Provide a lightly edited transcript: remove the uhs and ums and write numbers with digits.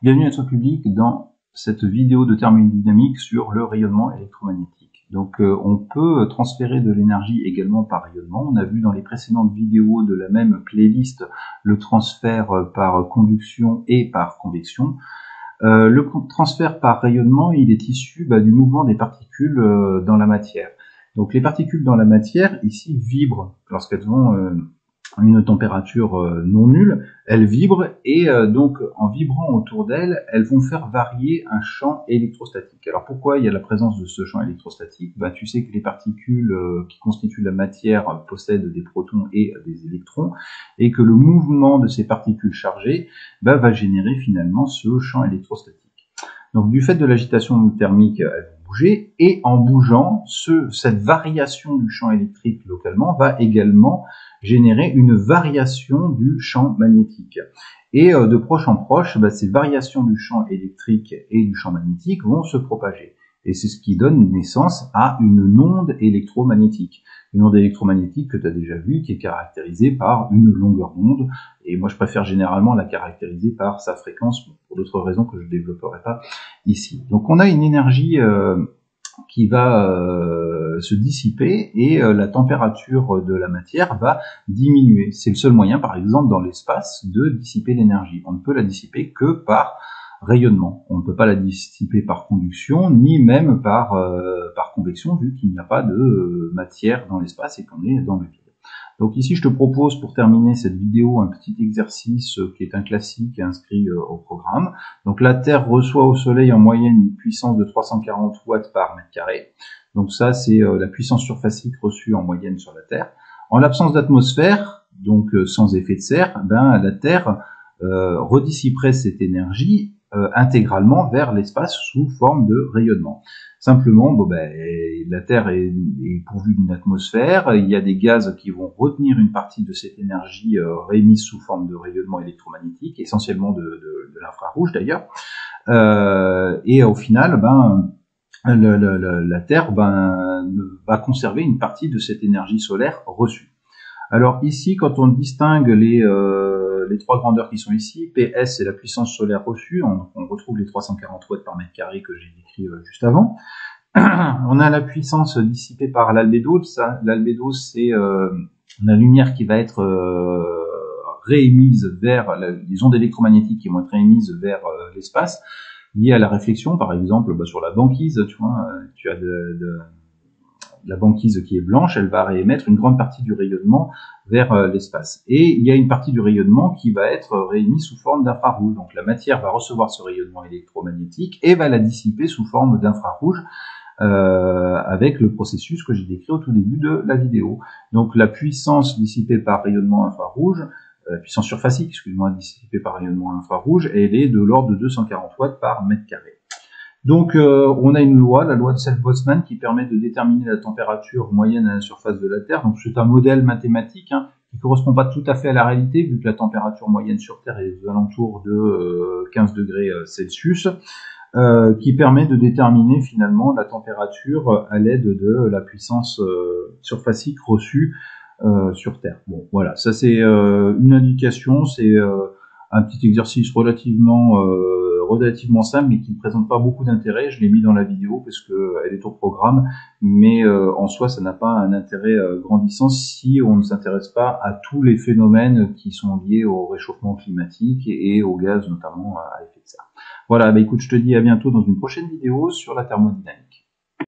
Bienvenue à toi public dans cette vidéo de thermodynamique sur le rayonnement électromagnétique. Donc on peut transférer de l'énergie également par rayonnement. On a vu dans les précédentes vidéos de la même playlist le transfert par conduction et par convection. Le transfert par rayonnement, il est issu du mouvement des particules dans la matière. Donc les particules dans la matière, ici, vibrent lorsqu'elles ont une température non nulle, elles vibrent et donc en vibrant autour d'elles, elles vont faire varier un champ électrostatique. Alors pourquoi il y a la présence de ce champ électrostatique? Tu sais que les particules qui constituent la matière possèdent des protons et des électrons et que le mouvement de ces particules chargées va générer finalement ce champ électrostatique. Donc du fait de l'agitation thermique, elles vont bouger et en bougeant, cette variation du champ électrique localement va également générer une variation du champ magnétique. Et de proche en proche, ces variations du champ électrique et du champ magnétique vont se propager. Et c'est ce qui donne naissance à une onde électromagnétique. Une onde électromagnétique que tu as déjà vue, qui est caractérisée par une longueur d'onde. Et moi, je préfère généralement la caractériser par sa fréquence, pour d'autres raisons que je ne développerai pas ici. Donc on a une énergie qui va se dissiper et la température de la matière va diminuer. C'est le seul moyen, par exemple, dans l'espace, de dissiper l'énergie. On ne peut la dissiper que par rayonnement. On ne peut pas la dissiper par conduction, ni même par convection, vu qu'il n'y a pas de matière dans l'espace et qu'on est dans le vide. Donc ici, je te propose, pour terminer cette vidéo, un petit exercice qui est un classique inscrit au programme. Donc la Terre reçoit au Soleil en moyenne une puissance de 340 watts par mètre carré. Donc ça, c'est la puissance surfacique reçue en moyenne sur la Terre. En l'absence d'atmosphère, donc sans effet de serre, la Terre redissiperait cette énergie intégralement vers l'espace sous forme de rayonnement. Simplement, la Terre est pourvue d'une atmosphère, il y a des gaz qui vont retenir une partie de cette énergie réémise sous forme de rayonnement électromagnétique, essentiellement de l'infrarouge d'ailleurs, et au final, la Terre va conserver une partie de cette énergie solaire reçue. Alors ici, quand on distingue les trois grandeurs qui sont ici, PS c'est la puissance solaire reçue, on retrouve les 340 watts par mètre carré que j'ai décrit juste avant. On a la puissance dissipée par l'albédo. L'albédo, c'est la lumière qui va être réémise vers les ondes électromagnétiques qui vont être réémises vers l'espace, liées à la réflexion, par exemple sur la banquise. Tu vois, tu as la banquise qui est blanche, elle va réémettre une grande partie du rayonnement vers l'espace. Et il y a une partie du rayonnement qui va être réémise sous forme d'infrarouge. Donc la matière va recevoir ce rayonnement électromagnétique et va la dissiper sous forme d'infrarouge avec le processus que j'ai décrit au tout début de la vidéo. Donc la puissance dissipée par rayonnement infrarouge, puissance surfacique, excuse-moi, dissipée par rayonnement infrarouge, elle est de l'ordre de 240 watts par mètre carré. Donc on a une loi, la loi de Self-Boltzmann, qui permet de déterminer la température moyenne à la surface de la Terre. Donc c'est un modèle mathématique qui ne correspond pas tout à fait à la réalité, vu que la température moyenne sur Terre est aux alentours de 15 degrés Celsius, qui permet de déterminer finalement la température à l'aide de la puissance surfacique reçue sur Terre. Bon, voilà, ça c'est une indication, c'est un petit exercice relativement simple, mais qui ne présente pas beaucoup d'intérêt. Je l'ai mis dans la vidéo parce qu'elle est au programme, mais en soi, ça n'a pas un intérêt grandissant si on ne s'intéresse pas à tous les phénomènes qui sont liés au réchauffement climatique et au gaz, notamment à effet de serre. Voilà, écoute, je te dis à bientôt dans une prochaine vidéo sur la thermodynamique.